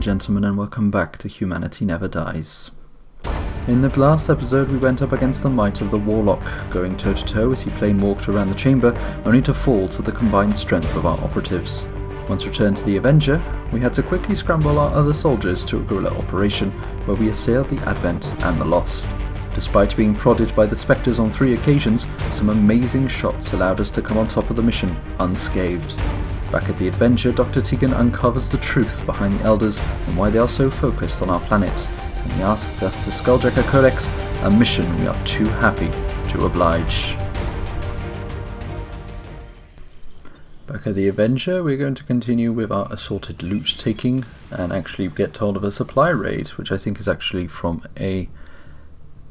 gentlemen, and welcome back to Humanity Never Dies. In the last episode we went up against the might of the Warlock, going toe to toe as he plain walked around the chamber, only to fall to the combined strength of our operatives. Once returned to the Avenger, we had to quickly scramble our other soldiers to a guerrilla operation, where we assailed the Advent and the Lost. Despite being prodded by the Spectres on 3 occasions, some amazing shots allowed us to come on top of the mission, unscathed. Back at the Adventure, Dr. Tegan uncovers the truth behind the Elders and why they are so focused on our planet, and he asks us to skulljack a codex, a mission we are too happy to oblige. Back at the Avenger, we're going to continue with our assorted loot taking and actually get hold of a supply raid, which I think is actually from a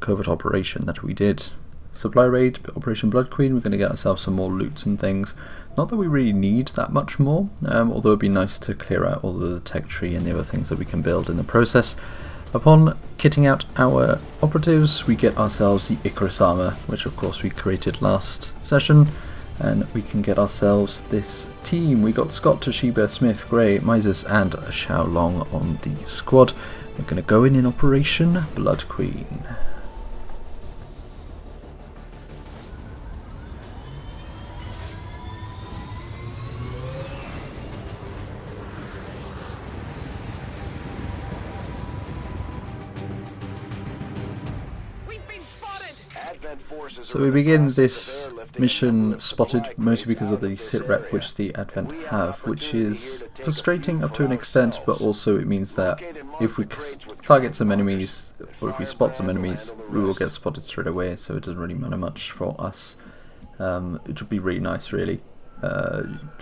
covert operation that we did. Supply raid, Operation Blood Queen, we're going to get ourselves some more loots and things. Not that we really need that much more, although it'd be nice to clear out all the tech tree and the other things that we can build in the process. Upon kitting out our operatives, we get ourselves the Icarus armor, which of course we created last session, and we can get ourselves this team. We got Scott, Toshiba, Smith, Gray, Mises, and Xiaolong on the squad. We're going to go in Operation Blood Queen. So we begin this mission spotted mostly because of the sit rep which the Advent have, which is frustrating up to an extent, but also it means that if we target some enemies, or if we spot some enemies, we will get spotted straight away, so it doesn't really matter much for us. It would be really nice really,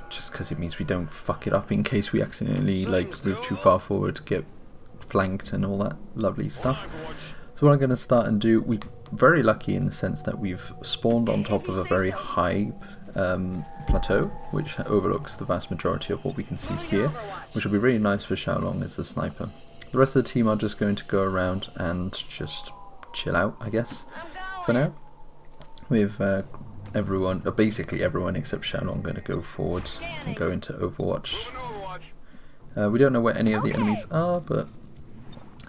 just because it means we don't fuck it up in case we accidentally move too far forward, get flanked and all that lovely stuff. So what I'm going to start and do, we're very lucky in the sense that we've spawned on top of a very high plateau, which overlooks the vast majority of what we can see here, which will be really nice for Xiaolong as a sniper. The rest of the team are just going to go around and just chill out, I guess, for now. With everyone, basically everyone except Xiaolong, going to go forward and go into Overwatch. We don't know where any of the enemies are, but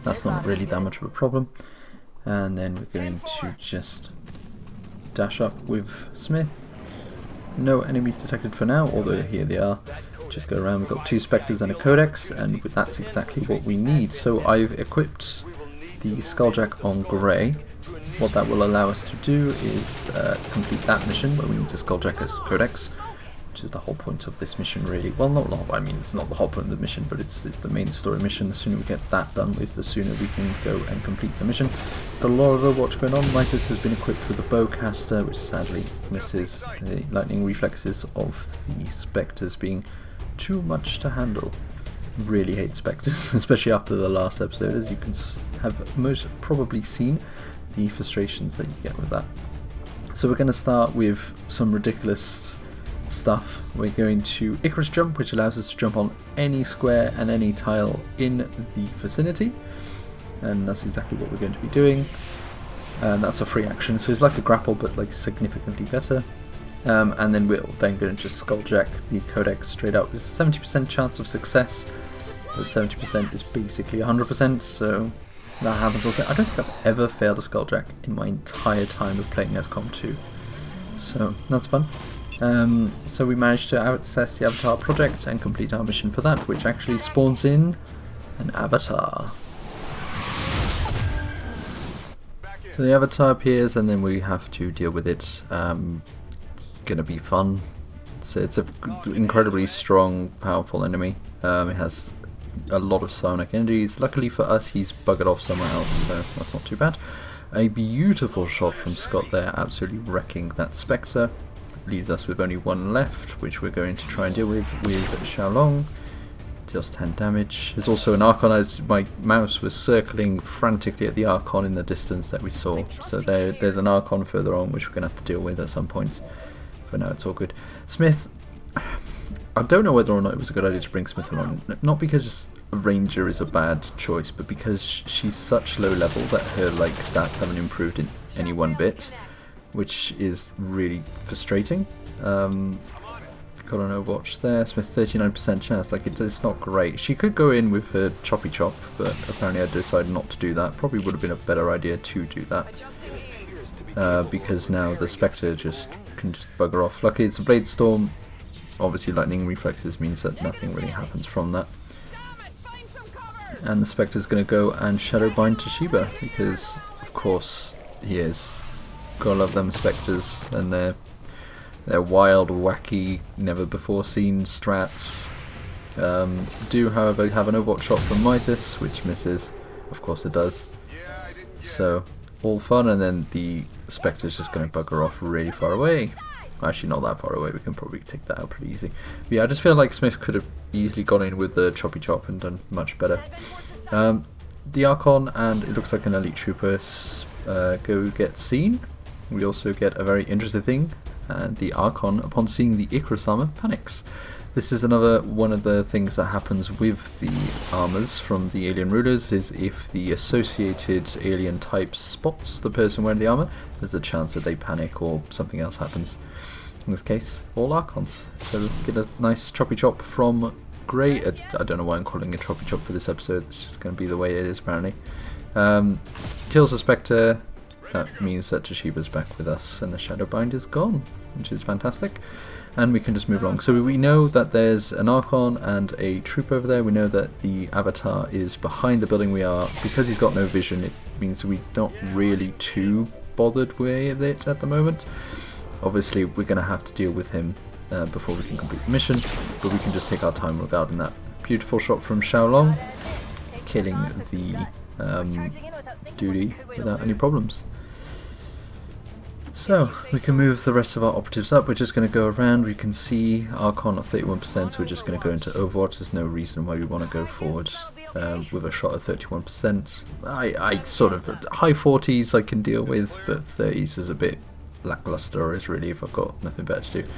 that's not really that much of a problem. And then we're going to just dash up with Smith. No enemies detected for now, although here they are. Just go around, we've got 2 Spectres and a Codex, and that's exactly what we need. So I've equipped the Skulljack on Grey. What that will allow us to do is complete that mission where we need to Skulljack as Codex, which is the whole point of this mission really. Well, not the whole, I mean it's not the whole point of the mission, but it's the main story mission. The sooner we get that done with, the sooner we can go and complete the mission. Got a lot of Overwatch going on. Mises has been equipped with a bowcaster, which sadly misses. The lightning reflexes of the Spectres being too much to handle. Really hate Spectres, especially after the last episode, as you can have most probably seen the frustrations that you get with that. So we're going to start with some ridiculous stuff. We're going to Icarus Jump, which allows us to jump on any square and any tile in the vicinity, and that's exactly what we're going to be doing. And that's a free action, so it's like a grapple but like significantly better. And then we're then going to just skulljack the Codex straight up. There's a 70% chance of success, but 70% is basically 100%, so that happens all the time. I don't think I've ever failed a skulljack in my entire time of playing Xcom 2, so that's fun. So we managed to access the Avatar project and complete our mission for that, which actually spawns in an Avatar. So the Avatar appears and then we have to deal with it. It's going to be fun. It's an incredibly strong, powerful enemy. It has a lot of psionic energies. Luckily for us, he's buggered off somewhere else, so that's not too bad. A beautiful shot from Scott there, absolutely wrecking that Spectre. Leaves us with only 1 left, which we're going to try and deal with Xiaolong. Deals 10 damage. There's also an Archon, as my mouse was circling frantically at the Archon in the distance that we saw. So there's an Archon further on, which we're going to have to deal with at some point. For now, it's all good. Smith, I don't know whether or not it was a good idea to bring Smith along. Not because a Ranger is a bad choice, but because she's such low level that her stats haven't improved in any one bit, which is really frustrating. got an Overwatch there. Smith 39% chance. Like it's not great. She could go in with her choppy chop, but apparently I decided not to do that. Probably would have been a better idea to do that. Because now the Spectre can just bugger off. Luckily it's a Blade Storm. Obviously lightning reflexes means that nothing really happens from that. And the Spectre's going to go and Shadow Bind Toshiba, because of course he is. Gotta love them Spectres and their wild, wacky, never before seen strats. Do however have an Overwatch shot from Mises, which misses. Of course it does. So all fun, and then the Spectre's just going to bugger off really far away. Actually not that far away, we can probably take that out pretty easy. But yeah, I just feel like Smith could have easily gone in with the choppy chop and done much better. The Archon and it looks like an Elite Trooper go get seen. We also get a very interesting thing, and the Archon, upon seeing the Icarus armor, panics. This is another one of the things that happens with the armors from the alien rulers, is if the associated alien type spots the person wearing the armor, there's a chance that they panic or something else happens. In this case, all Archons. So get a nice choppy chop from Grey. I don't know why I'm calling it choppy chop for this episode, it's just going to be the way it is apparently. Kills the Spectre. That means that Toshiba's back with us and the Shadow Bind is gone, which is fantastic. And we can just move along. So we know that there's an Archon and a troop over there. We know that the Avatar is behind the building we are. Because he's got no vision, it means we're not really too bothered with it at the moment. Obviously we're going to have to deal with him before we can complete the mission, but we can just take our time regarding that. Beautiful shot from Xiaolong, killing the duty without any problems. So we can move the rest of our operatives up. We're just going to go around. We can see Archon at 31%, so we're just going to go into Overwatch. There's no reason why we want to go forward with a shot at 31%. I sort of, high 40s I can deal with, but 30s is a bit lackluster, is really, if I've got nothing better to do.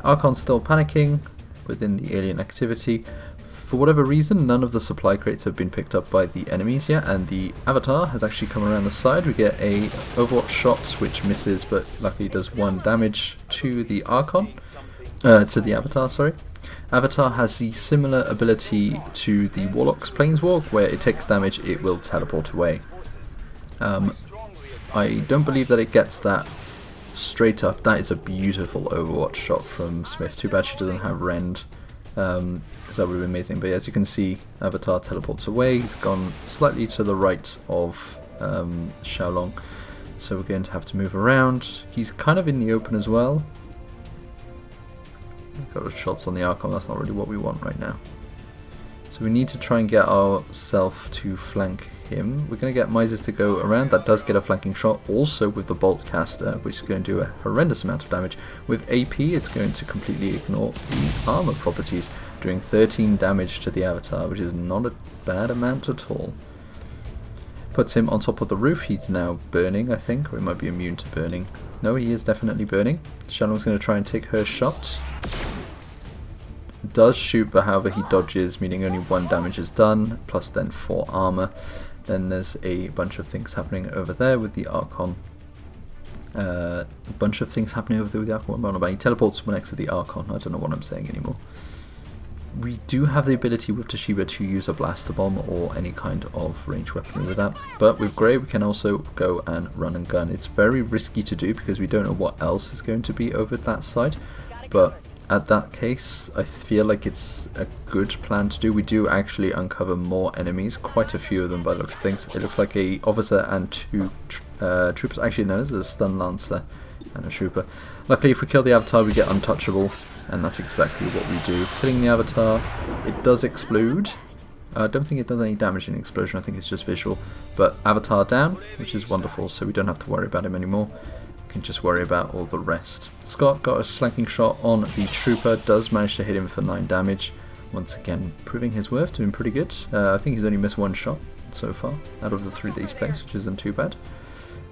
Archon's still panicking within the alien activity. For whatever reason, none of the supply crates have been picked up by the enemies yet, and the Avatar has actually come around the side. We get a Overwatch shot which misses, but luckily does 1 damage to the Archon, to the Avatar, sorry. Avatar has the similar ability to the Warlock's Planeswalk, where it takes damage, it will teleport away. I don't believe that it gets that straight up. That is a beautiful Overwatch shot from Smith. Too bad she doesn't have Rend, because that would have been amazing. But as you can see, Avatar teleports away. He's gone slightly to the right of Xiaolong, so we're going to have to move around. He's kind of in the open as well. We've got shots on the Archon, that's not really what we want right now. So we need to try and get ourselves to flank him. We're going to get Mises to go around. That does get a flanking shot, also with the Bolt Caster, which is going to do a horrendous amount of damage. With AP, it's going to completely ignore the armor properties, doing 13 damage to the Avatar, which is not a bad amount at all. Puts him on top of the roof. He's now burning, I think, or he might be immune to burning. No, he is definitely burning. Xiaolong's going to try and take her shot. Does shoot, but however he dodges, meaning only 1 damage is done, plus then 4 armor. Then there's a bunch of things happening over there with the Archon. He teleports next to the Archon. I don't know what I'm saying anymore. We do have the ability with Toshiba to use a blaster bomb or any kind of ranged weaponry with that, but with Grey we can also go and run and gun. It's very risky to do because we don't know what else is going to be over that side, but at that case I feel like it's a good plan to do. We do actually uncover more enemies, quite a few of them by the looks of things. It looks like a officer and 2 troopers. Actually no, there's a stun lancer and a trooper. Luckily if we kill the Avatar we get untouchable, and that's exactly what we do. Killing the Avatar, it does explode. I don't think it does any damage in explosion, I think it's just visual. But Avatar down, which is wonderful, so we don't have to worry about him anymore. We can just worry about all the rest. Scott got a slanking shot on the trooper, does manage to hit him for 9 damage. Once again, proving his worth, doing pretty good. I think he's only missed 1 shot so far out of the 3 that he's placed, which isn't too bad.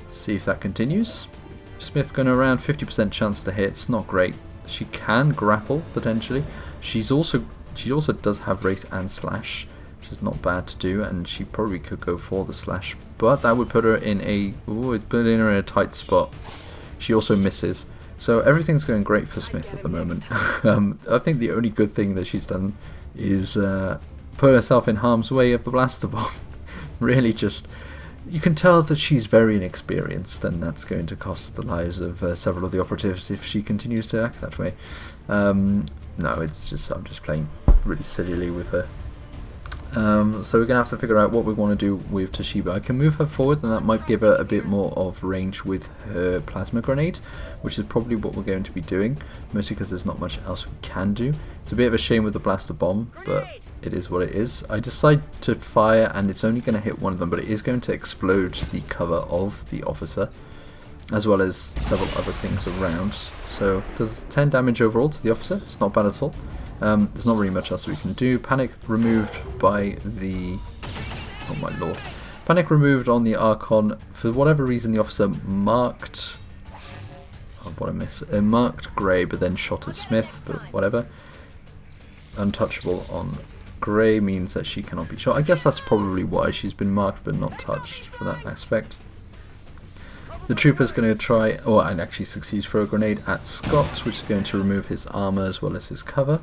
See if that continues. Smith going around, 50% chance to hit, it's not great. She can grapple potentially. She also does have Wraith and Slash, which is not bad to do, and she probably could go for the Slash, but that would put her in a tight spot. She also misses, So everything's going great for Smith at the moment. I think the only good thing that she's done is put herself in harm's way of the blaster bomb. Really just... You can tell that she's very inexperienced, and that's going to cost the lives of several of the operatives if she continues to act that way. No, it's just I'm just playing really sillily with her. So we're going to have to figure out what we want to do with Toshiba. I can move her forward, and that might give her a bit more of range with her plasma grenade, which is probably what we're going to be doing, mostly because there's not much else we can do. It's a bit of a shame with the blaster bomb, but it is what it is. I decide to fire, and it's only going to hit one of them, but it is going to explode the cover of the officer, as well as several other things around. So it does 10 damage overall to the officer. It's not bad at all. There's not really much else we can do. Panic removed by the... Oh my lord. Panic removed on the Archon. For whatever reason, the officer marked... Oh, what a miss. Marked Grey, but then shot at Smith, but whatever. Untouchable on Grey means that she cannot be shot. I guess that's probably why she's been marked but not touched for that aspect. The trooper's going to try, and actually succeeds, throw a grenade at Scott, which is going to remove his armor as well as his cover.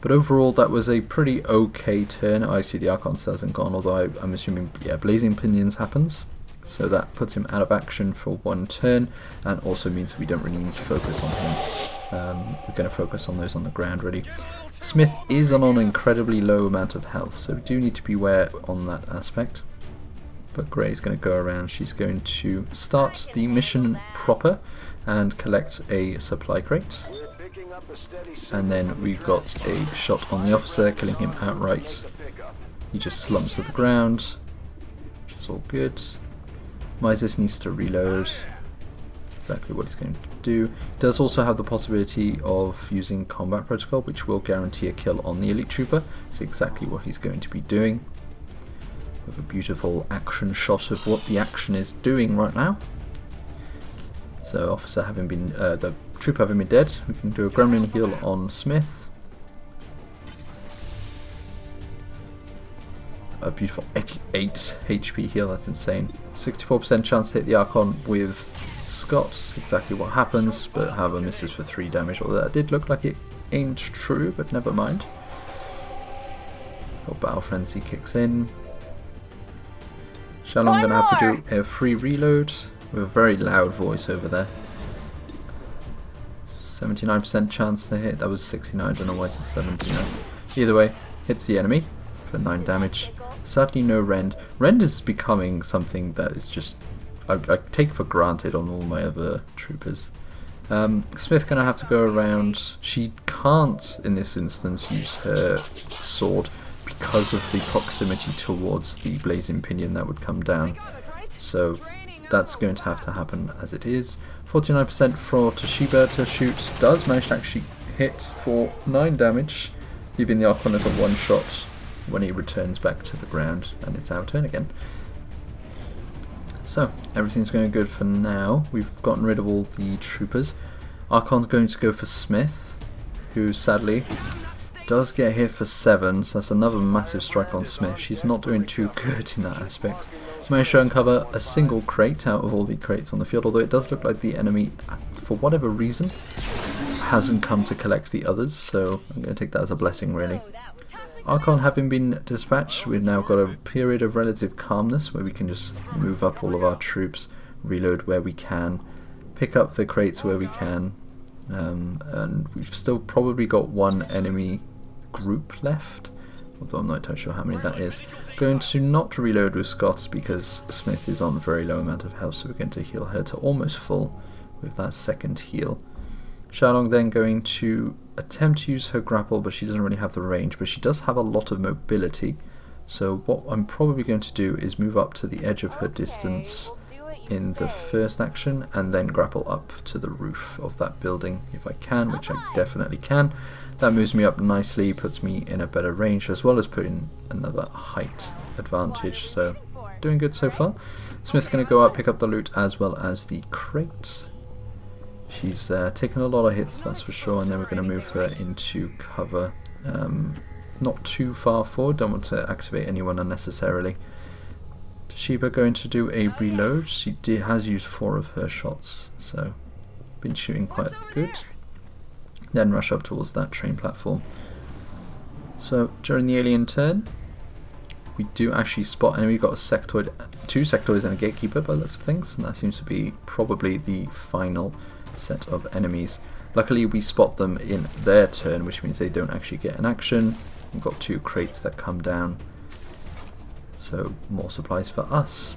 But overall, that was a pretty okay turn. I see the Archon still hasn't gone, although I'm assuming, yeah, Blazing Pinions happens. So that puts him out of action for one turn, and also means we don't really need to focus on him. We're going to focus on those on the ground, really. Smith is on an incredibly low amount of health, so we do need to beware on that aspect. But Grey's going to go around. She's going to start the mission proper and collect a supply crate. And then we've got a shot on the officer, killing him outright. He just slumps to the ground, which is all good. Mises needs to reload. Exactly what he's going to do. He does also have the possibility of using combat protocol, which will guarantee a kill on the elite trooper. It's exactly what he's going to be doing, with a beautiful action shot of what the action is doing right now. So officer having been, the trooper having been dead, we can do a gremlin heal on Smith. A beautiful 88 HP heal, that's insane. 64% chance to hit the Archon with Scott, exactly what happens, but however misses for 3 damage, although that did look like it ain't true, but never mind. Oh, Battle Frenzy kicks in. Shalom gonna have to do a free reload with a very loud voice over there. 79% chance to hit, that was 69, I don't know why it's 79. Either way, hits the enemy for 9 damage. Sadly no rend. Rend is becoming something that is just, I take for granted on all my other troopers. Smith gonna have to go around. She can't in this instance use her sword because of the proximity towards the blazing pinion that would come down. So that's going to have to happen as it is. 49% for Toshiba to shoot. Does manage to actually hit for 9 damage, leaving the Archon as a one shot when he returns back to the ground, and it's our turn again. So everything's going good for now. We've gotten rid of all the troopers. Archon's going to go for Smith, who sadly does get hit for 7, so that's another massive strike on Smith. She's not doing too good in that aspect. Managed to uncover a single crate out of all the crates on the field, although it does look like the enemy, for whatever reason, hasn't come to collect the others, so I'm going to take that as a blessing, really. Archon having been dispatched, we've now got a period of relative calmness where we can just move up all of our troops, reload where we can, pick up the crates where we can, and we've still probably got one enemy group left, although I'm not entirely sure how many that is. Going to not reload with Scott because Smith is on a very low amount of health, so we're going to heal her to almost full with that second heal. Shalong then going to attempt to use her grapple, but she doesn't really have the range, but she does have a lot of mobility, so what I'm probably going to do is move up to the edge of her distance in the first action and then grapple up to the roof of that building if I can, which I definitely can. That moves me up nicely, puts me in a better range, as well as putting another height advantage, so doing good so far. Smith's going to go up, pick up the loot as well as the crate. She's taken a lot of hits, that's for sure, and then we're going to move her into cover. Not too far forward, don't want to activate anyone unnecessarily. Toshiba going to do a reload. She has used 4 of her shots, so been shooting quite good. Then rush up towards that train platform. So during the alien turn, we do actually spot enemy. We've got a sectoid, 2 sectoids and a gatekeeper by the looks of things, and that seems to be probably the final set of enemies. Luckily we spot them in their turn, which means they don't actually get an action. We've got 2 crates that come down, so more supplies for us.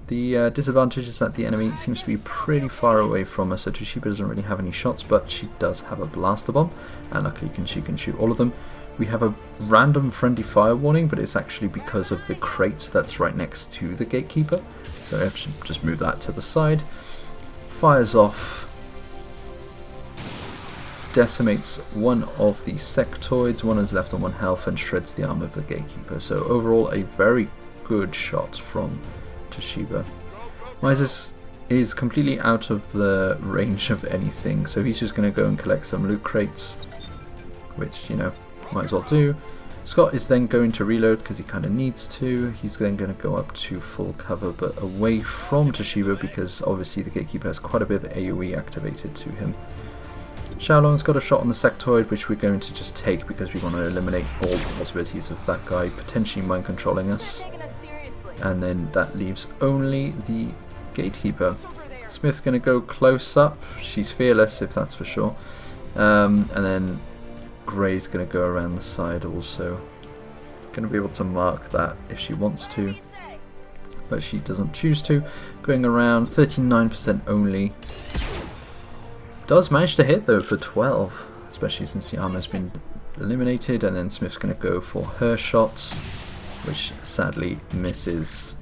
The disadvantage is that the enemy seems to be pretty far away from us, so Toshiba doesn't really have any shots, but she does have a blaster bomb, and luckily she can shoot all of them. We have a random friendly fire warning, but it's actually because of the crate that's right next to the gatekeeper, so I have to just move that to the side. Fires off, decimates one of the sectoids, one is left on 1 health, and shreds the arm of the gatekeeper. So overall a very good shot from Toshiba. Mises is completely out of the range of anything, so he's just going to go and collect some loot crates, which, you know, might as well do. Scott is then going to reload because he kind of needs to. He's then going to go up to full cover but away from Toshiba because obviously the gatekeeper has quite a bit of AoE activated to him. Xiaolong's got a shot on the sectoid, which we're going to just take because we want to eliminate all the possibilities of that guy potentially mind controlling us. And then that leaves only the gatekeeper. Smith's going to go close up. She's fearless, if that's for sure. And then Grey's going to go around the side also. Going to be able to mark that if she wants to, but she doesn't choose to. Going around, 39% only. Does manage to hit though for 12, especially since the armor's been eliminated. And then Smith's going to go for her shots, which sadly misses.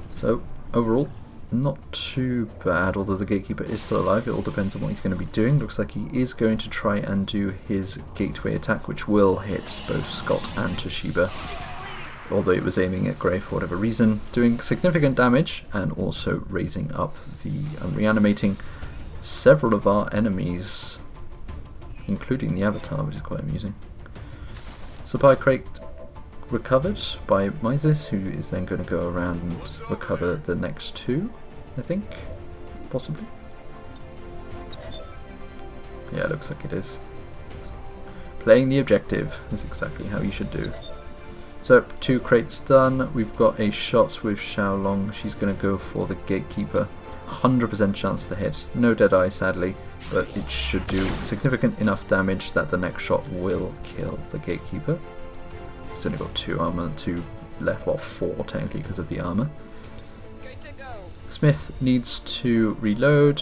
So overall, not too bad, although the gatekeeper is still alive. It all depends on what he's going to be doing. Looks like he is going to try and do his gateway attack, which will hit both Scott and Toshiba, although it was aiming at Grey for whatever reason, doing significant damage and also raising up the reanimating several of our enemies, including the Avatar, which is quite amusing. Supply crate recovered by Mises, who is then going to go around and recover the next 2, I think, possibly. Yeah, it looks like it is. Playing the objective is exactly how you should do. So 2 crates done. We've got a shot with Xiaolong. She's going to go for the gatekeeper. 100% chance to hit. No dead eye sadly, but it should do significant enough damage that the next shot will kill the gatekeeper. He's only got 2 armor, 2 left, well 4 technically because of the armor. Smith needs to reload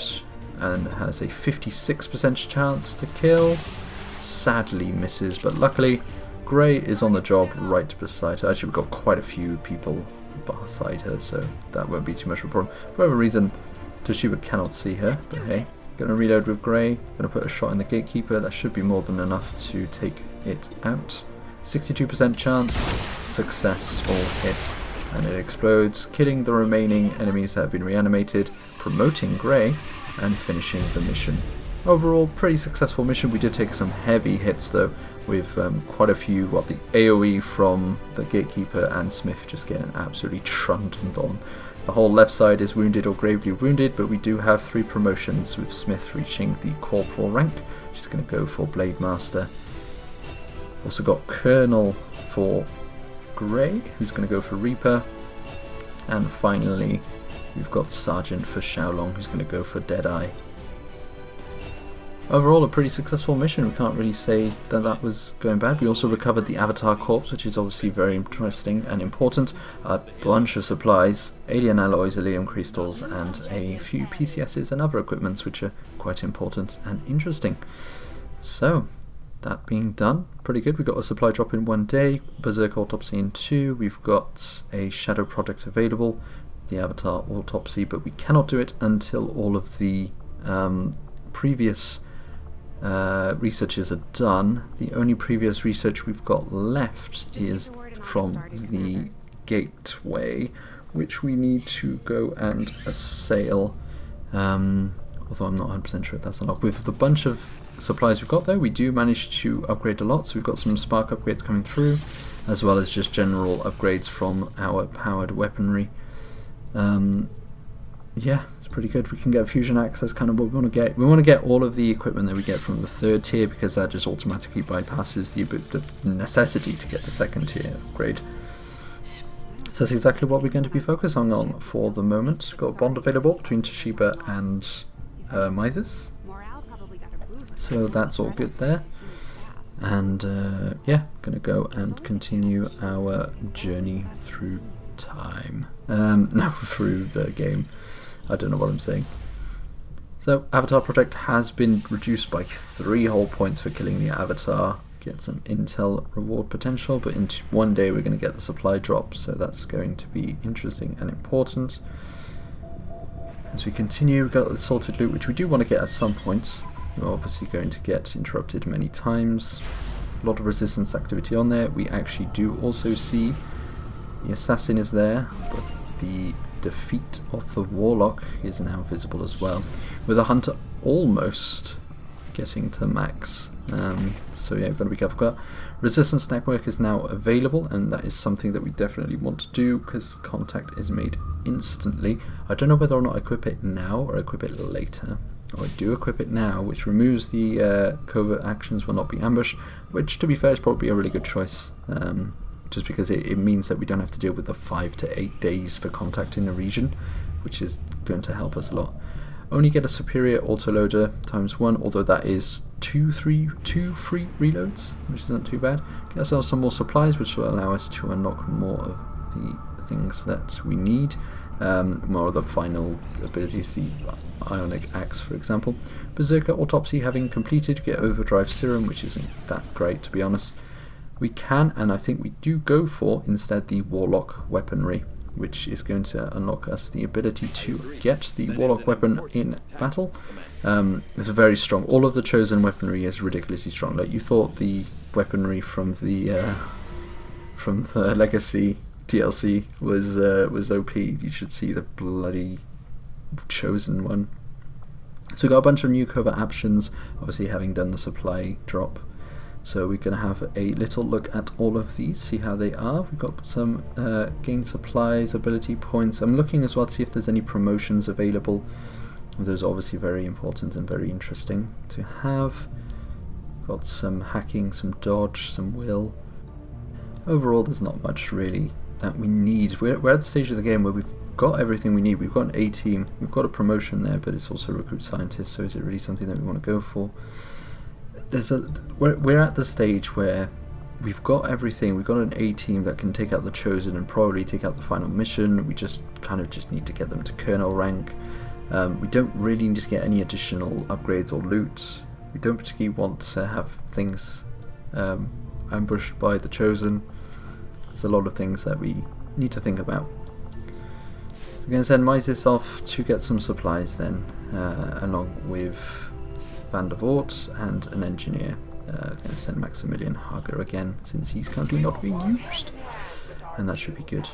and has a 56% chance to kill. Sadly misses, but luckily Grey is on the job right beside her. Actually, we've got quite a few people beside her, so that won't be too much of a problem. For whatever reason, Toshiba cannot see her, but hey. Going to reload with Grey, going to put a shot in the gatekeeper. That should be more than enough to take it out. 62% chance, successful hit, and it explodes, killing the remaining enemies that have been reanimated, promoting Grey, and finishing the mission. Overall, pretty successful mission. We did take some heavy hits though, with quite a few, the AoE from the gatekeeper and Smith just getting absolutely trundled on. The whole left side is wounded or gravely wounded, but we do have 3 promotions, with Smith reaching the corporal rank. She's going to go for Blade Master. Also got Colonel for Grey, who's going to go for Reaper. And finally, we've got Sergeant for Xiaolong, who's going to go for Deadeye. Overall, a pretty successful mission. We can't really say that that was going bad. We also recovered the Avatar corpse, which is obviously very interesting and important. A bunch of supplies, alien alloys, iridium crystals, and a few PCSs and other equipments, which are quite important and interesting. So, that being done, pretty good. We got a supply drop in 1 day, Berserk Autopsy in 2. We've got a Shadow product available, the Avatar Autopsy, but we cannot do it until all of the previous researches are done. The only previous research we've got left is from the gateway, which we need to go and assail, although I'm not 100% sure if that's unlocked. With the bunch of supplies we've got though, we do manage to upgrade a lot, so we've got some spark upgrades coming through, as well as just general upgrades from our powered weaponry. yeah, it's pretty good. We can get fusion access, kind of what we want to get. We want to get all of the equipment that we get from the 3rd tier, because that just automatically bypasses the necessity to get the 2nd tier upgrade. So that's exactly what we're going to be focusing on for the moment. We've got a bond available between Toshiba and Mises. So that's all good there. And yeah, gonna go and continue our journey through time. No, through the game. I don't know what I'm saying. So, Avatar Project has been reduced by 3 whole points for killing the Avatar. Get some intel reward potential, but in one day we're going to get the supply drop, so that's going to be interesting and important. As we continue, we've got the salted loot, which we do want to get at some point. We're obviously going to get interrupted many times. A lot of resistance activity on there. We actually do also see the assassin is there, but the defeat of the warlock is now visible as well, with a hunter almost getting to max. So yeah, we've got to be careful. Resistance network is now available, and that is something that we definitely want to do because contact is made instantly. I don't know whether or not I equip it now or equip it later. I do equip it now, which removes the covert actions will not be ambushed, which to be fair is probably a really good choice, just because it means that we don't have to deal with the 5 to 8 days for contact in the region, which is going to help us a lot. Only get a superior autoloader ×1, although that is two free reloads, which isn't too bad. Get ourselves some more supplies, which will allow us to unlock more of the things that we need. More of the final abilities, the Ionic Axe for example. Berserker Autopsy having completed, get Overdrive Serum, which isn't that great to be honest. We can, and I think we do go for instead the Warlock Weaponry, which is going to unlock us the ability to get the Warlock weapon in battle. It's very strong. All of the chosen weaponry is ridiculously strong. Like you thought the weaponry from the Legacy DLC was OP. You should see the bloody chosen one. So we got a bunch of new covert options, obviously having done the supply drop. So we're going to have a little look at all of these, see how they are. We've got some gain supplies, ability points. I'm looking as well to see if there's any promotions available. Those are obviously very important and very interesting to have. Got some hacking, some dodge, some will. Overall, there's not much really that we need. We're at the stage of the game where we've got everything we need. We've got an A team, we've got a promotion there, but it's also recruit scientists, so is it really something that we want to go for? We're at the stage where we've got everything. We've got an A team that can take out the chosen and probably take out the final mission. We just need to get them to Colonel rank. We don't really need to get any additional upgrades or loot. We don't particularly want to have things ambushed by the chosen. There's a lot of things that we need to think about. We're going to send Mises off to get some supplies then, along with Van der Voort and an engineer. Going to send Maximilian Hager again, since he's currently not being used, and that should be good.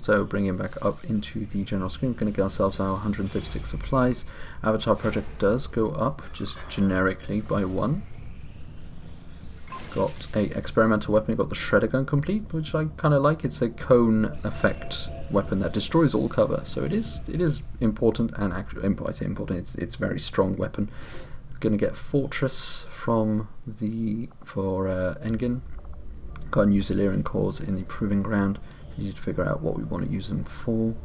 So bring him back up into the general screen. We're going to get ourselves our 136 supplies. Avatar Project does go up just generically by 1. Got a experimental weapon. Got the Shredder Gun complete, which I kind of like. It's a cone effect weapon that destroys all cover, so it is important, and actually, I say important, it's a very strong weapon. Going to get Fortress for Engen. Got new Zilirian cores in the Proving Ground. We need to figure out what we want to use them for.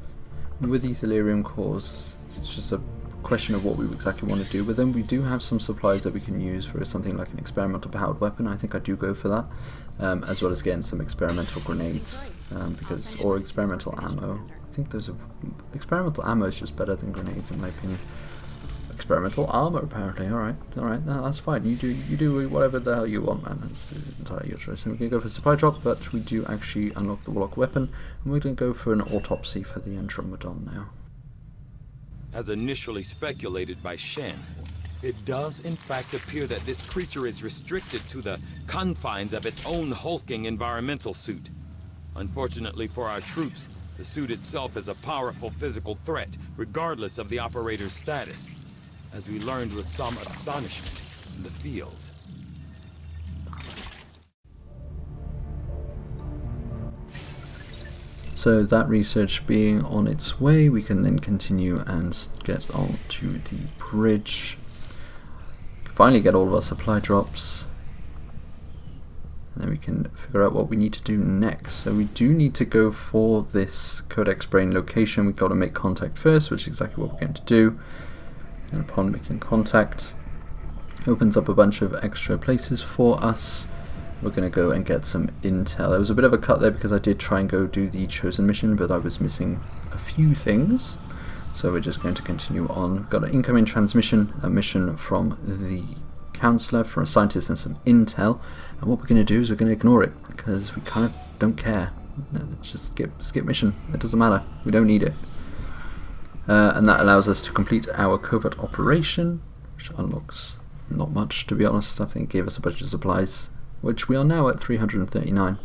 And with these Zilirium cores, it's just a question of what we exactly want to do with them. We do have some supplies that we can use for something like an experimental powered weapon. I think I do go for that, as well as getting some experimental grenades, or experimental ammo. I think experimental ammo is just better than grenades in my opinion. Experimental armor apparently. Alright, that's fine. You do whatever the hell you want, man. It's entirely your choice. And we're going to go for supply drop, but we do actually unlock the Warlock weapon, and we're going to go for an autopsy for the Andromeda now. As initially speculated by Shen, it does in fact appear that this creature is restricted to the confines of its own hulking environmental suit. Unfortunately for our troops, the suit itself is a powerful physical threat, regardless of the operator's status, as we learned with some astonishment in the field. So that research being on its way, we can then continue and get on to the bridge. Finally get all of our supply drops. And then we can figure out what we need to do next. So we do need to go for this Codex Brain location. We've got to make contact first, which is exactly what we're going to do. And upon making contact, it opens up a bunch of extra places for us. We're going to go and get some intel. There was a bit of a cut there because I did try and go do the chosen mission, but I was missing a few things. So we're just going to continue on. We've got an incoming transmission, a mission from the counselor for a scientist and some intel. And what we're going to do is we're going to ignore it because we kind of don't care. Let's just skip mission. It doesn't matter. We don't need it. And that allows us to complete our covert operation, which unlocks not much, to be honest. I think it gave us a bunch of supplies, which we are now at 339.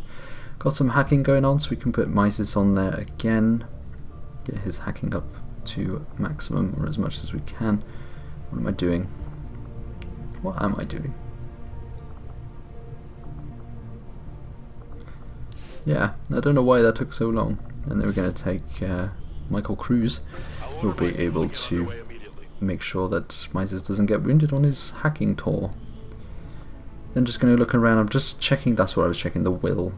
Got some hacking going on, so we can put Mises on there again. Get his hacking up to maximum, or as much as we can. What am I doing? What am I doing? Yeah, I don't know why that took so long. And then we're going to take Michael Cruz, who will be able to make sure that Mises doesn't get wounded on his hacking tour. Then just going to look around. I'm just checking, that's what I was checking, the will.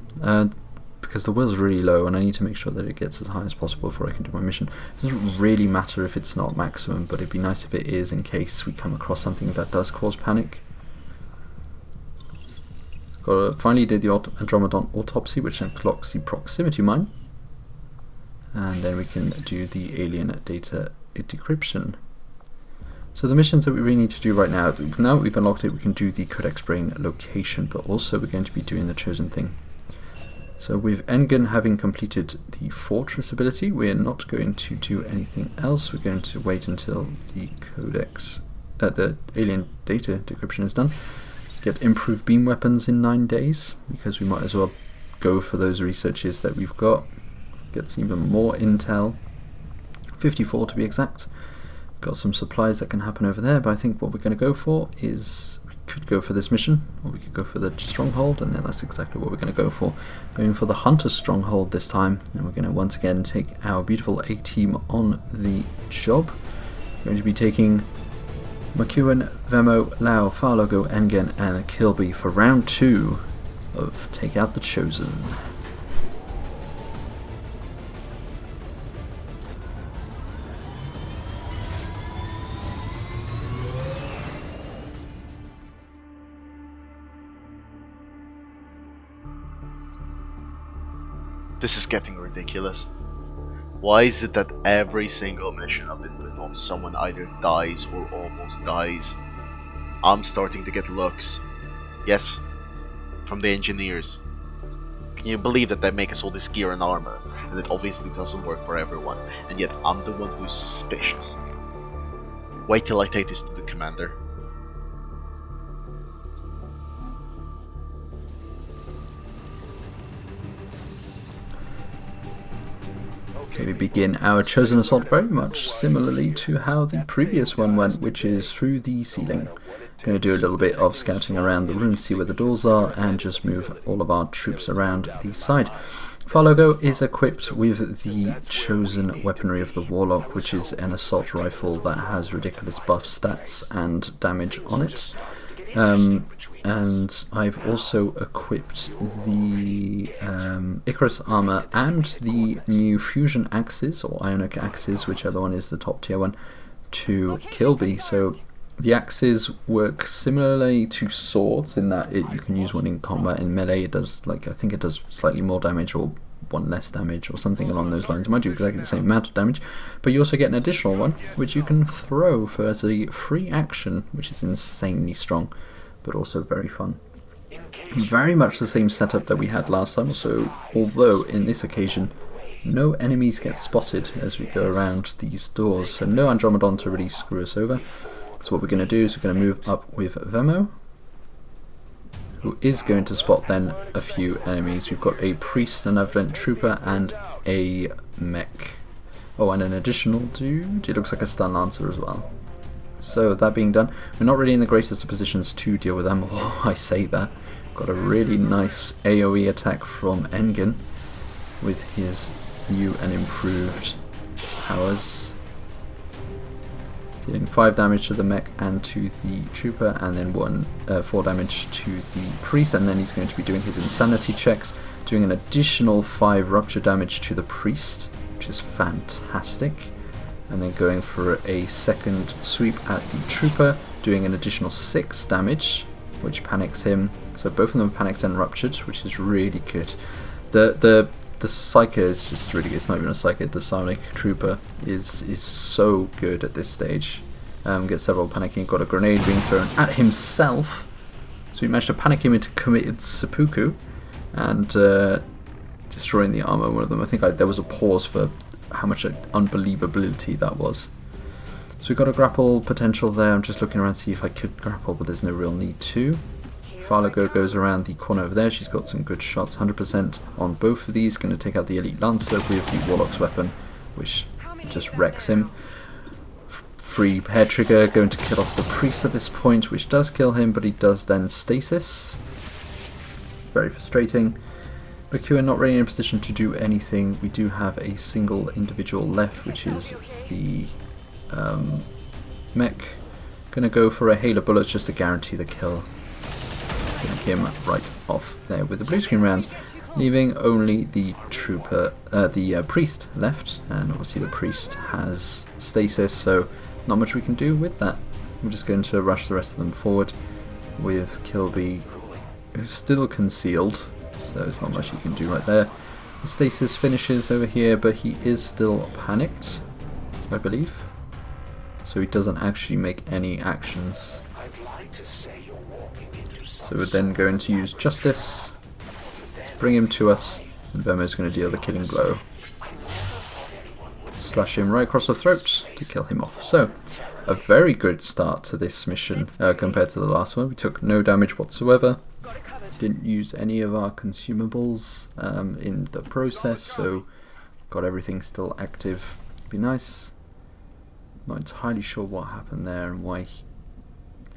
Because the will's really low and I need to make sure that it gets as high as possible before I can do my mission. It doesn't really matter if it's not maximum, but it'd be nice if it is in case we come across something that does cause panic. Finally did the Andromeda Autopsy, which unclocks the proximity mine. And then we can do the alien data decryption. So the missions that we really need to do right now that we've unlocked it, we can do the Codex Brain location, but also we're going to be doing the chosen thing. So with Engen having completed the Fortress ability, we're not going to do anything else. We're going to wait until the the alien data decryption is done. Get improved beam weapons in 9 days, because we might as well go for those researches that we've got. Get some even more intel, 54 to be exact. Got some supplies that can happen over there, but I think what we're going to go for is, we could go for this mission, or we could go for the stronghold, and then that's exactly what we're going to go for. Going for the Hunter stronghold this time, and we're going to once again take our beautiful A-team on the job. We're going to be taking McEwen, Vemo, Lau, Farlogo, Engen, and Kilby for round 2 of Take Out the Chosen. This is getting ridiculous. Why is it that every single mission I've been put on, someone either dies or almost dies? I'm starting to get looks. Yes, from the engineers. Can you believe that they make us all this gear and armor, and it obviously doesn't work for everyone, and yet I'm the one who's suspicious? Wait till I take this to the commander. So we begin our chosen assault very much similarly to how the previous one went, which is through the ceiling. We're going to do a little bit of scouting around the room, see where the doors are, and just move all of our troops around the side. Farlogo is equipped with the chosen weaponry of the Warlock, which is an assault rifle that has ridiculous buff stats and damage on it. And I've also equipped the Icarus armor and the new fusion axes, or ionic axes, whichever one is the top tier one, to Kilby. So the axes work similarly to swords in that you can use one in combat. In melee it does, I think it does slightly more damage or one less damage or something along those lines. It might do exactly the same amount of damage, but you also get an additional one which you can throw for as a free action, which is insanely strong, but also very fun. Very much the same setup that we had last time, so although in this occasion no enemies get spotted as we go around these doors, so no Andromedon to really screw us over. So what we're going to do is we're going to move up with Vemo, who is going to spot then a few enemies. We've got a priest, an evident trooper, and a mech. Oh, and an additional dude, it looks like a stun lancer as well. So that being done, we're not really in the greatest of positions to deal with them. Oh, I say that. Got a really nice AoE attack from Engen with his new and improved powers. Dealing 5 damage to the mech and to the trooper, and then 4 damage to the priest, and then he's going to be doing his insanity checks, doing an additional 5 rupture damage to the priest, which is fantastic, and then going for a second sweep at the trooper, doing an additional 6 damage, which panics him. So both of them are panicked and ruptured, which is really good. The Psyker is just really good. It's not even a Psyker. The Psionic Trooper is so good at this stage. Gets several panicking. Got a grenade being thrown at himself. So we managed to panic him into committed seppuku and destroying the armor of one of them. I think there was a pause for how much unbelievability that was. So we got a grapple potential there. I'm just looking around to see if I could grapple, but there's no real need to. Farlago goes around the corner over there. She's got some good shots, 100% on both of these. Going to take out the Elite Lancer with the Warlock's weapon, which just wrecks him. Free hair trigger, going to kill off the priest at this point, which does kill him, but he does then stasis. Very frustrating. Bakua not really in a position to do anything. We do have a single individual left, which is the mech. Going to go for a hail of bullets just to guarantee the kill. Him right off there with the blue screen rounds, leaving only the trooper, the priest left, and obviously the priest has stasis, so not much we can do with that. We're just going to rush the rest of them forward with Kilby, who's still concealed, so there's not much you can do right there. The stasis finishes over here, but he is still panicked, I believe, so he doesn't actually make any actions. So we're then going to use Justice to bring him to us, and Vemo's going to deal the killing blow. Slash him right across the throat to kill him off. So, a very good start to this mission compared to the last one. We took no damage whatsoever. Didn't use any of our consumables in the process, so got everything still active. Be nice. Not entirely sure what happened there and why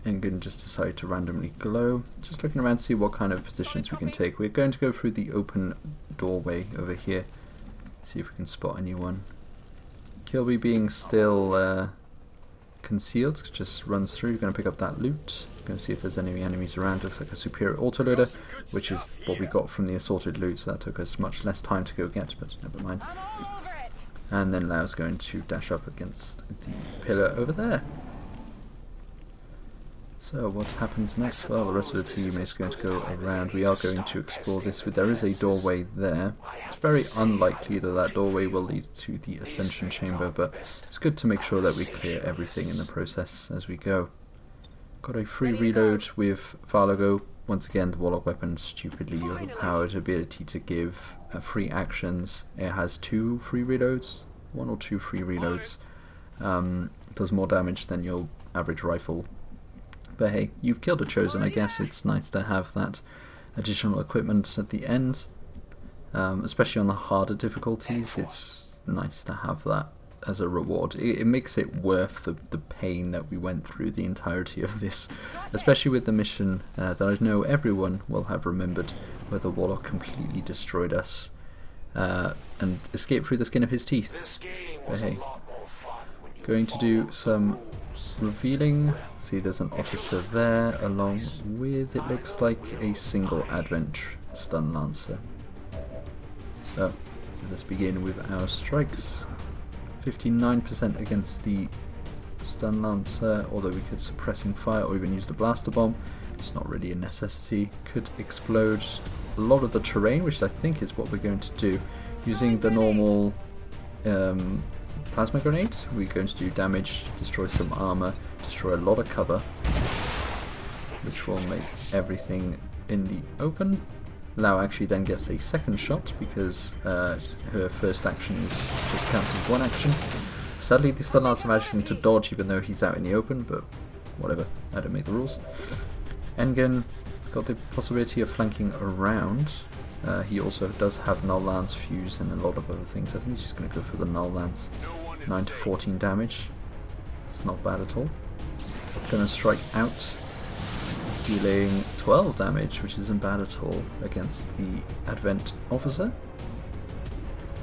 Engen just decided to randomly glow. Just looking around to see what kind of positions we can take. We're going to go through the open doorway over here. See if we can spot anyone. Kilby being still concealed, just runs through. We're going to pick up that loot. Going to see if there's any enemies around. Looks like a superior autoloader, which is what we got from the assorted loot, so that took us much less time to go get, but never mind. And then Lau's going to dash up against the pillar over there. So what happens next? Well, the rest of the team is going to go around. We are going to explore this. There is a doorway there. It's very unlikely that that doorway will lead to the Ascension Chamber, but it's good to make sure that we clear everything in the process as we go. Got a free reload with Farlago. Once again, the Warlock weapon, stupidly overpowered ability to give free actions. It has 2 free reloads, 1 or 2 free reloads. Does more damage than your average rifle. But hey, you've killed a Chosen. I guess it's nice to have that additional equipment at the end. Especially on the harder difficulties, it's nice to have that as a reward. It makes it worth the pain that we went through the entirety of this. Especially with the mission that I know everyone will have remembered, where the Warlock completely destroyed us and escaped through the skin of his teeth. But hey, going to do some revealing. See, there's an officer there along with, it looks like, a single Advent Stun Lancer. So let us begin with our strikes. 59% against the Stun Lancer, although we could suppressing fire or even use the blaster bomb. It's not really a necessity. Could explode a lot of the terrain, which I think is what we're going to do. Using the normal plasma grenade, we're going to do damage, destroy some armor, destroy a lot of cover, which will make everything in the open. Lau actually then gets a second shot because her first action just counts as 1 action. Sadly, the Stun Lancer manages to dodge even though he's out in the open, but whatever, I don't make the rules. Engen got the possibility of flanking around. He also does have Null Lance, Fuse, and a lot of other things. I think he's just going to go for the Null Lance. 9 to 14 damage. It's not bad at all. Going to strike out, dealing 12 damage, which isn't bad at all against the Advent Officer.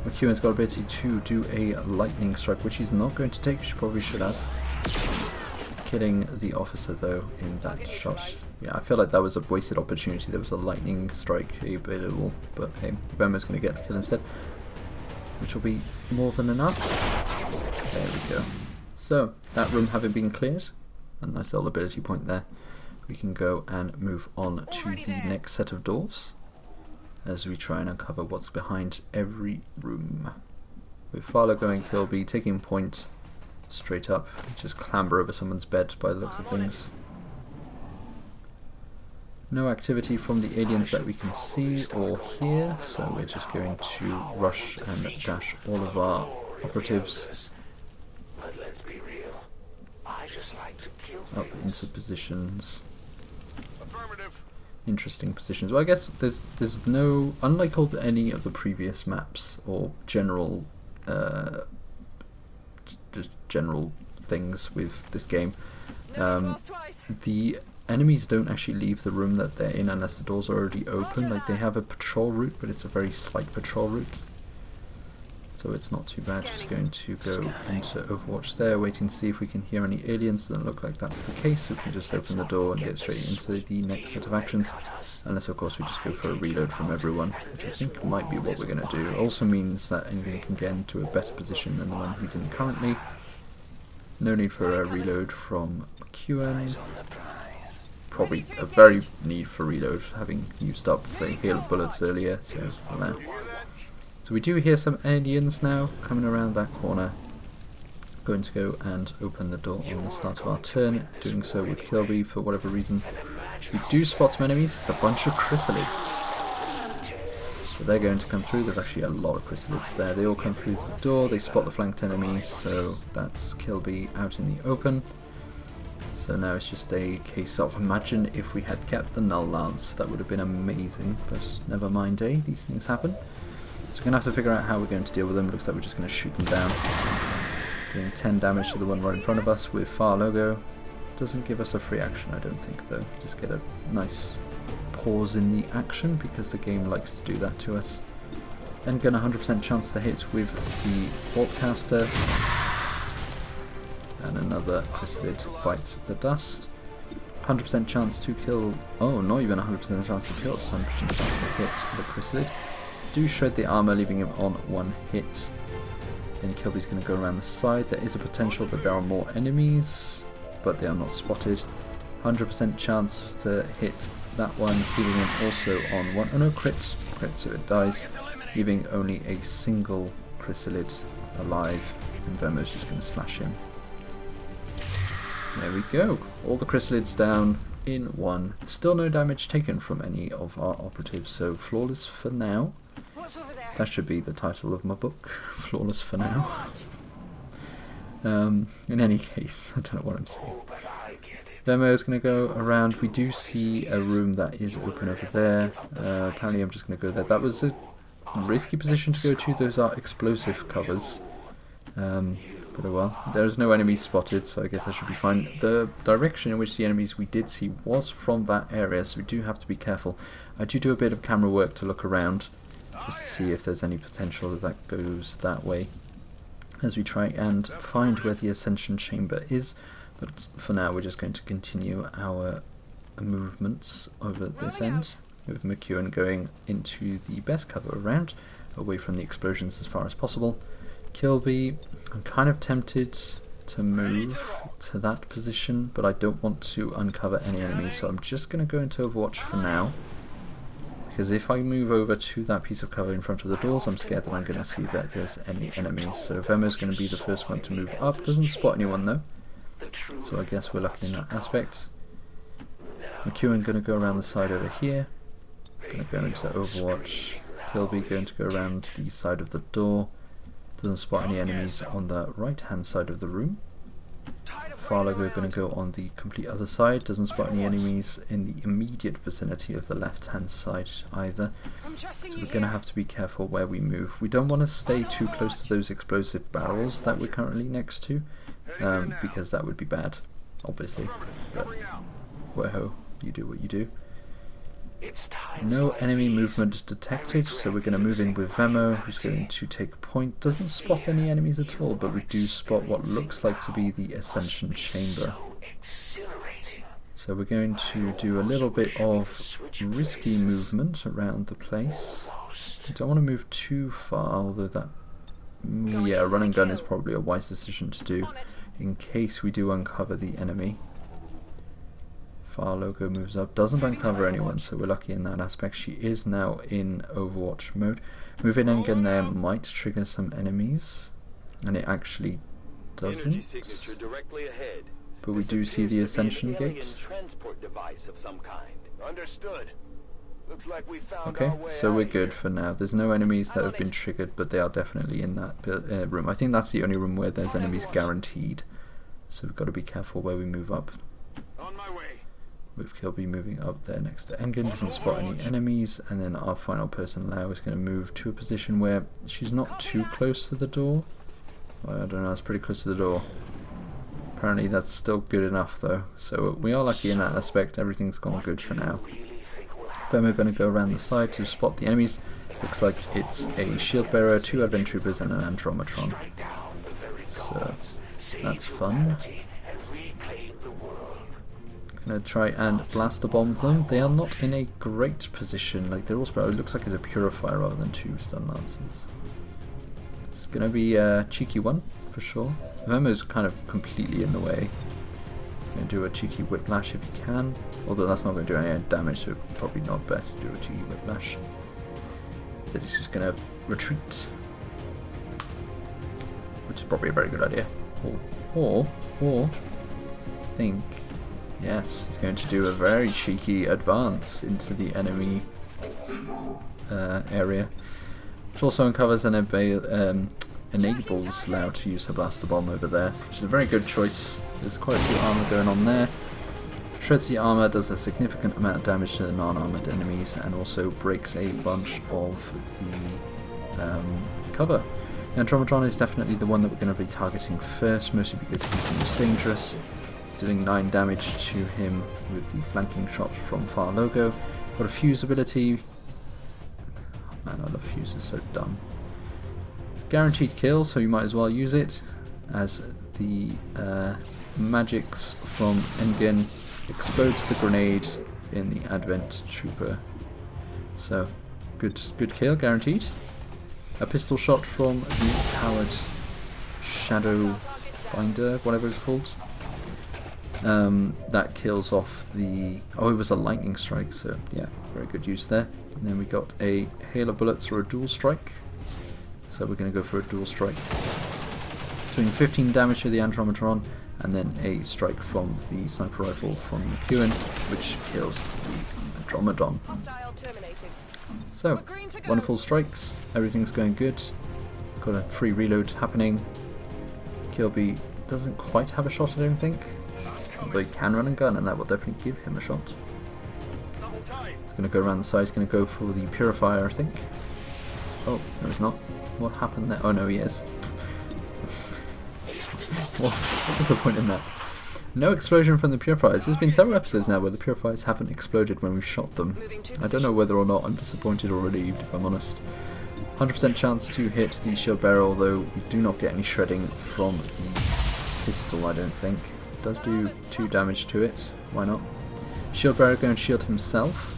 McEwen's got ability to do a lightning strike, which he's not going to take, which he probably should have. Killing the officer though in that shot. Yeah, I feel like that was a wasted opportunity. There was a lightning strike available, but hey, Vemo's going to get the kill instead, which will be more than enough. There we go. So, that room having been cleared, a nice little ability point there, we can go and move on to the next set of doors as we try and uncover what's behind every room. With Farlow going Kilby, taking point straight up, just clamber over someone's bed by the looks of things. No activity from the aliens that we can see or hear, so we're just going to rush and dash all of our operatives up into positions. Interesting positions. Well, I guess there's no, unlike any of the previous maps or general just general things with this game, the enemies don't actually leave the room that they're in unless the doors are already open. Like, they have a patrol route, but it's a very slight patrol route, so it's not too bad. Just going to go into Overwatch there, waiting to see if we can hear any aliens. Doesn't look like that's the case, so we can just open the door and get straight into the next set of actions. Unless, of course, we just go for a reload from everyone, which I think might be what we're going to do. It also means that anyone can get into a better position than the one he's in currently. No need for a reload from McEwen. Probably a very need for reload, having used up the hail of bullets earlier, so no. So we do hear some aliens now coming around that corner. Going to go and open the door on the start of our turn. Doing so with Kilby for whatever reason. We do spot some enemies. It's a bunch of chrysalids. So they're going to come through. There's actually a lot of chrysalids there. They all come through the door. They spot the flanked enemies. So that's Kilby out in the open. So now it's just a case of, imagine if we had kept the Null Lance. That would have been amazing. But never mind, these things happen. So we're going to have to figure out how we're going to deal with them. Looks like we're just going to shoot them down. Doing 10 damage to the one right in front of us with Far Logo. Doesn't give us a free action, I don't think, though. Just get a nice pause in the action, because the game likes to do that to us. And get a 100% chance to hit with the Warpcaster. And another chrysalid bites the dust. 100% chance to kill... Oh, not even 100% chance to kill, just 100% chance to hit the chrysalid. Do shred the armor, leaving him on one hit. Then Kilby's going to go around the side. There is a potential that there are more enemies, but they are not spotted. 100% chance to hit that one, leaving him also on one. Oh no, crit, so it dies, leaving only a single chrysalid alive. And Vemo's just going to slash him. There we go. All the chrysalids down in one. Still no damage taken from any of our operatives, so flawless for now. That should be the title of my book, Flawless for Now. In any case, I don't know what I'm saying. Vemo is going to go around. We do see a room that is open over there. Apparently I'm just going to go there. That was a risky position to go to. Those are explosive covers. But oh well. There's no enemies spotted, so I guess that should be fine. The direction in which the enemies we did see was from that area, so we do have to be careful. I do a bit of camera work to look around, just to see if there's any potential that goes that way, as we try and find where the Ascension Chamber is. But for now we're just going to continue our movements over this end, with McEwen going into the best cover around, away from the explosions as far as possible. Kilby, I'm kind of tempted to move to that position, but I don't want to uncover any enemies, so I'm just going to go into Overwatch for now. Because if I move over to that piece of cover in front of the doors, I'm scared that I'm going to see that there's any enemies. So Vemo's going to be the first one to move up. Doesn't spot anyone though, so I guess we're lucky in that aspect. McEwen going to go around the side over here. Going to go into Overwatch. Kilby going to go around the side of the door. Doesn't spot any enemies on the right hand side of the room. Farlago going to go on the complete other side. Doesn't spot any enemies in the immediate vicinity of the left hand side either. So we're going to have to be careful where we move. We don't want to stay too close to those explosive barrels that we're currently next to, because that would be bad, obviously. But whoa, you do what you do. No enemy movement detected, so we're going to move in with Vemo, who's going to take point. Doesn't spot any enemies at all, but we do spot what looks like to be the Ascension Chamber. So we're going to do a little bit of risky movement around the place. I don't want to move too far, although that... yeah, run and gun is probably a wise decision to do, in case we do uncover the enemy. Far logo moves up, doesn't uncover anyone, so we're lucky in that aspect. She is now in Overwatch mode. Moving Engen there might trigger some enemies, and it actually doesn't. But we do see the Ascension Gate. Okay, so we're good for now. There's no enemies that have been triggered, but they are definitely in that room. I think that's the only room where there's enemies guaranteed, so we've got to be careful where we move up. With Kilby moving up there next to Engen, doesn't spot any enemies, and then our final person, Lau, is going to move to a position where she's not too close to the door. Well, I don't know, it's pretty close to the door. Apparently that's still good enough though, so we are lucky in that aspect. Everything's gone good for now. Then we're going to go around the side to spot the enemies. Looks like it's a shield bearer, 2 advent troopers, and an Andromatron. So that's fun. Gonna try and blaster bomb them. They are not in a great position. Like they're also, it looks like it's a purifier rather than 2 stun lancers. It's gonna be a cheeky one for sure. Vemo's kind of completely in the way. Gonna do a cheeky whiplash if you can. Although that's not going to do any damage, so probably not best to do a cheeky whiplash. So this is gonna retreat, which is probably a very good idea. Or I think. Yes, he's going to do a very cheeky advance into the enemy area, which also uncovers and enables Lau to use her blaster bomb over there, which is a very good choice. There's quite a few armor going on there. Shreds the armor, does a significant amount of damage to the non-armored enemies, and also breaks a bunch of the cover. The Andromatron is definitely the one that we're going to be targeting first, mostly because he's the most dangerous. Doing 9 damage to him with the flanking shot from Far Logo. Got a fuse ability. Oh man, I love fuse, it's so dumb. Guaranteed kill, so you might as well use it, as the magics from Engen explodes the grenade in the Advent Trooper. So good kill, guaranteed. A pistol shot from the Coward Shadow Binder, whatever it's called. That kills off the... oh, it was a lightning strike, so yeah, very good use there. And then we got a hail of bullets or a dual strike. So we're going to go for a dual strike. Doing 15 damage to the Andromatron, and then a strike from the sniper rifle from McEwen, which kills the Andromedon. So, wonderful strikes, everything's going good. Got a free reload happening. Kilby doesn't quite have a shot, I don't think. Although he can run and gun, and that will definitely give him a shot. He's going to go around the side, he's going to go for the purifier, I think. Oh, no he's not. What happened there? Oh no, he is. What was the point in that? No explosion from the purifiers. There's been several episodes now where the purifiers haven't exploded when we've shot them. I don't know whether or not I'm disappointed or relieved, if I'm honest. 100% chance to hit the shield bearer, although we do not get any shredding from the pistol, I don't think. Does do 2 damage to it, why not? Shield bearer going to shield himself.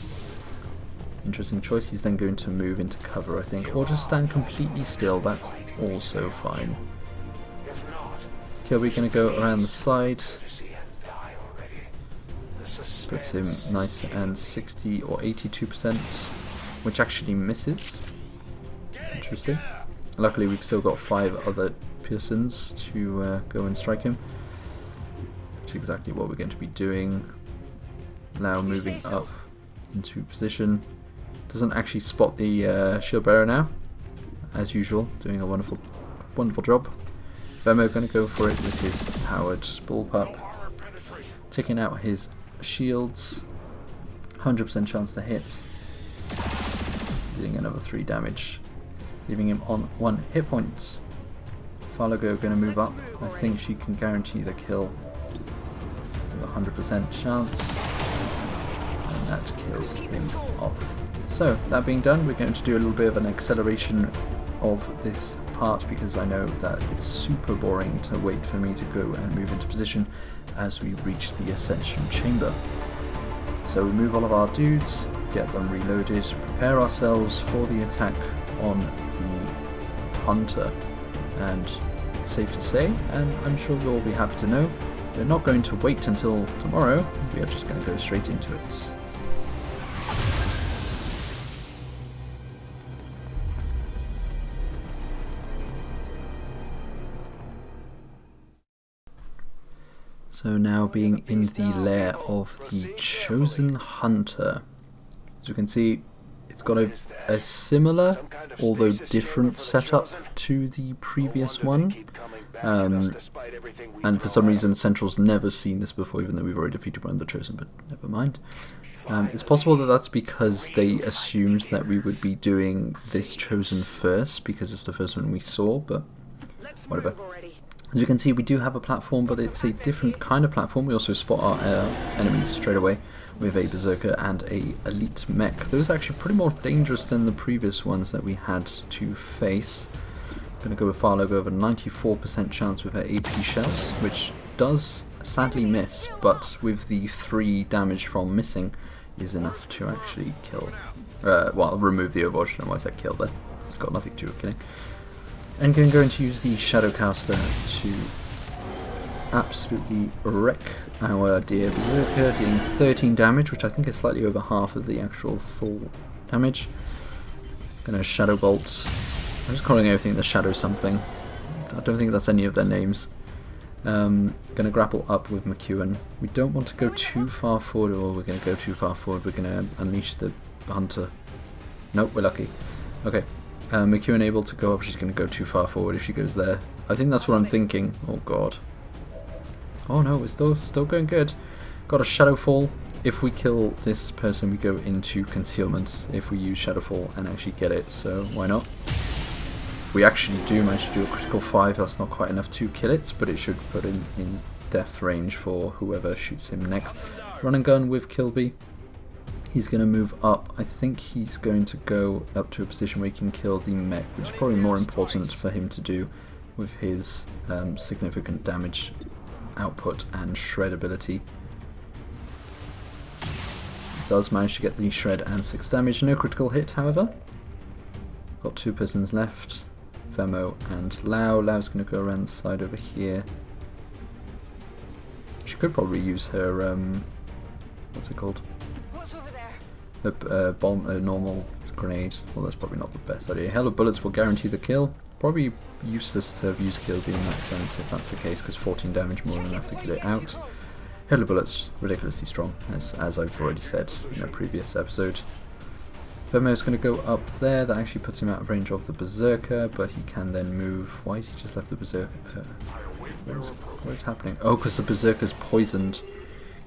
Interesting choice, he's then going to move into cover I think, or just stand completely still, that's also fine. Kilby going to go around the side. Puts him nice and 60 or 82%, which actually misses. Interesting. Luckily we've still got 5 other persons to go and strike him. Which is exactly what we're going to be doing. Now moving up into position. Doesn't actually spot the shield bearer now, as usual, doing a wonderful job. Vemo going to go for it with his powered bullpup, taking out his shields, 100% chance to hit, dealing another 3 damage, leaving him on 1 hit point. Farlogo going to move up. I think she can guarantee the kill with a 100% chance. And that that kills him off. So, that being done, we're going to do a little bit of an acceleration of this part because I know that it's super boring to wait for me to go and move into position as we reach the Ascension Chamber. So we move all of our dudes, get them reloaded, prepare ourselves for the attack on the Hunter, and safe to say, and I'm sure you'll all be happy to know, we're not going to wait until tomorrow, we are just going to go straight into it. So now being in the lair of the Chosen Hunter. As you can see, it's got a similar, although different setup to the previous one. And for some reason Central's never seen this before, even though we've already defeated one of the Chosen, but never mind. It's possible that that's because they assumed that we would be doing this Chosen first, because it's the first one we saw, but whatever. As you can see, we do have a platform, but it's a different kind of platform. We also spot our enemies straight away with a Berserker and a Elite Mech. Those are actually pretty more dangerous than the previous ones that we had to face. I'm going to go with Farlow, go over 94% chance with her AP shells, which does sadly miss, but with the 3 damage from missing is enough to actually kill. Well, remove the overwatch, and why I said kill there. It's got nothing to do with killing. And going to use the Shadowcaster to absolutely wreck our dear Berserker, dealing 13 damage, which I think is slightly over half of the actual full damage. Gonna Shadow Bolt. I'm just calling everything the Shadow something. I don't think that's any of their names. Gonna grapple up with McEwen. We don't want to go too far forward, or we're gonna go too far forward. We're gonna unleash the Hunter. Nope, we're lucky. Okay. McEwen able to go up, she's going to go too far forward if she goes there. I think that's what I'm thinking. Oh god. Oh no, we're still going good. Got a Shadowfall. If we kill this person, we go into concealment if we use Shadowfall and actually get it, so why not? We actually do manage to do a critical 5, that's not quite enough to kill it, but it should put him in death range for whoever shoots him next. Run and gun with Kilby. He's going to move up. I think he's going to go up to a position where he can kill the mech, which is probably more important for him to do with his significant damage output and shred ability. Does manage to get the shred and 6 damage. No critical hit, however. Got 2 prisoners left. Femo and Lau. Lau's going to go around the side over here. She could probably use her, what's it called? A bomb, a normal grenade. Well, that's probably not the best idea. Hell of bullets will guarantee the kill. Probably useless to have used Kilby in that sense, if that's the case, because 14 damage more than enough to kill it out. Hell of bullets, ridiculously strong, as I've already said in a previous episode. Femo's going to go up there. That actually puts him out of range of the Berserker, but he can then move. Why has he just left the Berserker? What is happening? Oh, because the Berserker's poisoned.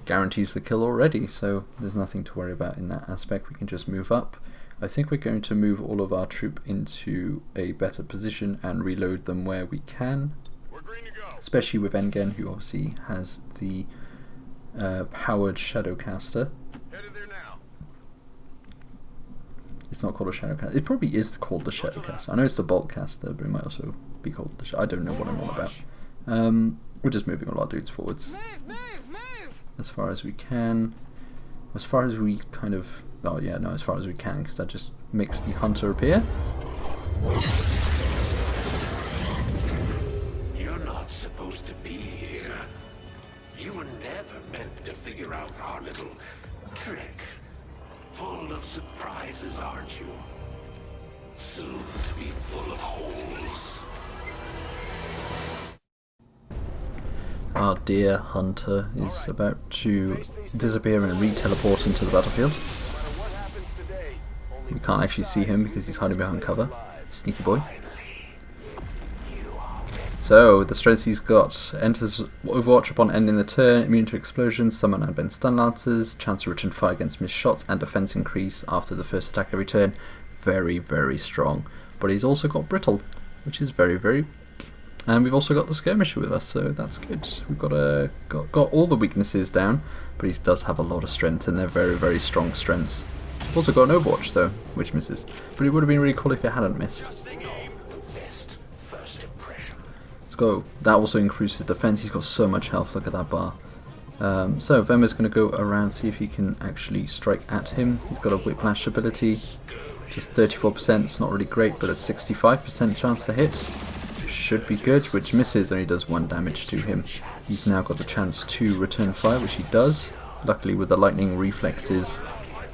Guarantees the kill already, so there's nothing to worry about in that aspect. We can just move up. I think we're going to move all of our troop into a better position and reload them where we can, especially with Engen, who obviously has the powered Shadowcaster. It's not called a Shadowcaster. It probably is called the Shadowcaster. I know it's the Boltcaster, but it might also be called the I don't know what I'm on about. We're just moving all our dudes forwards as far as we can. As far as we kind of... Oh yeah, no, as far as we can, because that just makes the Hunter appear. You're not supposed to be here. You were never meant to figure out our little trick. Full of surprises, aren't you? Soon to be full of holes. Our dear Hunter is about to disappear and re-teleport into the battlefield. We can't actually see him because he's hiding behind cover. Sneaky boy. So, the strengths he's got: enters Overwatch upon ending the turn, immune to explosions, summon and bend stun lancers, chance to return fire against missed shots, and defense increase after the first attack every turn. Very, very strong. But he's also got brittle, which is very, very weak. And we've also got the Skirmisher with us, so that's good. We've got all the weaknesses down, but he does have a lot of strength, and they're very, very strong strengths. Also got an Overwatch though, which misses. But it would have been really cool if it hadn't missed. Let's go. That also increases defense. He's got so much health, look at that bar. So Vemo's going to go around, see if he can actually strike at him. He's got a Whiplash ability. Just 34%, it's not really great, but a 65% chance to hit. Should be good, which misses, only does 1 damage to him. He's now got the chance to return fire, which he does. Luckily with the lightning reflexes,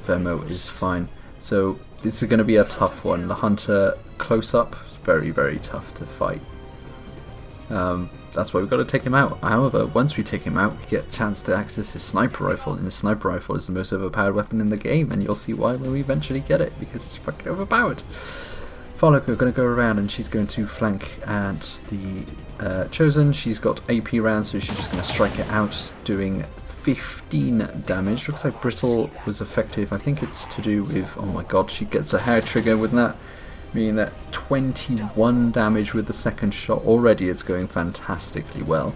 Vemo is fine. So this is going to be a tough one. The Hunter close up is very, very tough to fight. That's why we've got to take him out. However, once we take him out, we get a chance to access his sniper rifle, and his sniper rifle is the most overpowered weapon in the game, and you'll see why when we eventually get it, because it's fucking overpowered. Farlock are going to go around, and she's going to flank at the Chosen. She's got AP rounds, so she's just going to strike it out, doing 15 damage. Looks like Brittle was effective. I think it's to do with, oh my god, she gets a hair trigger with that, meaning that 21 damage with the second shot. Already it's going fantastically well.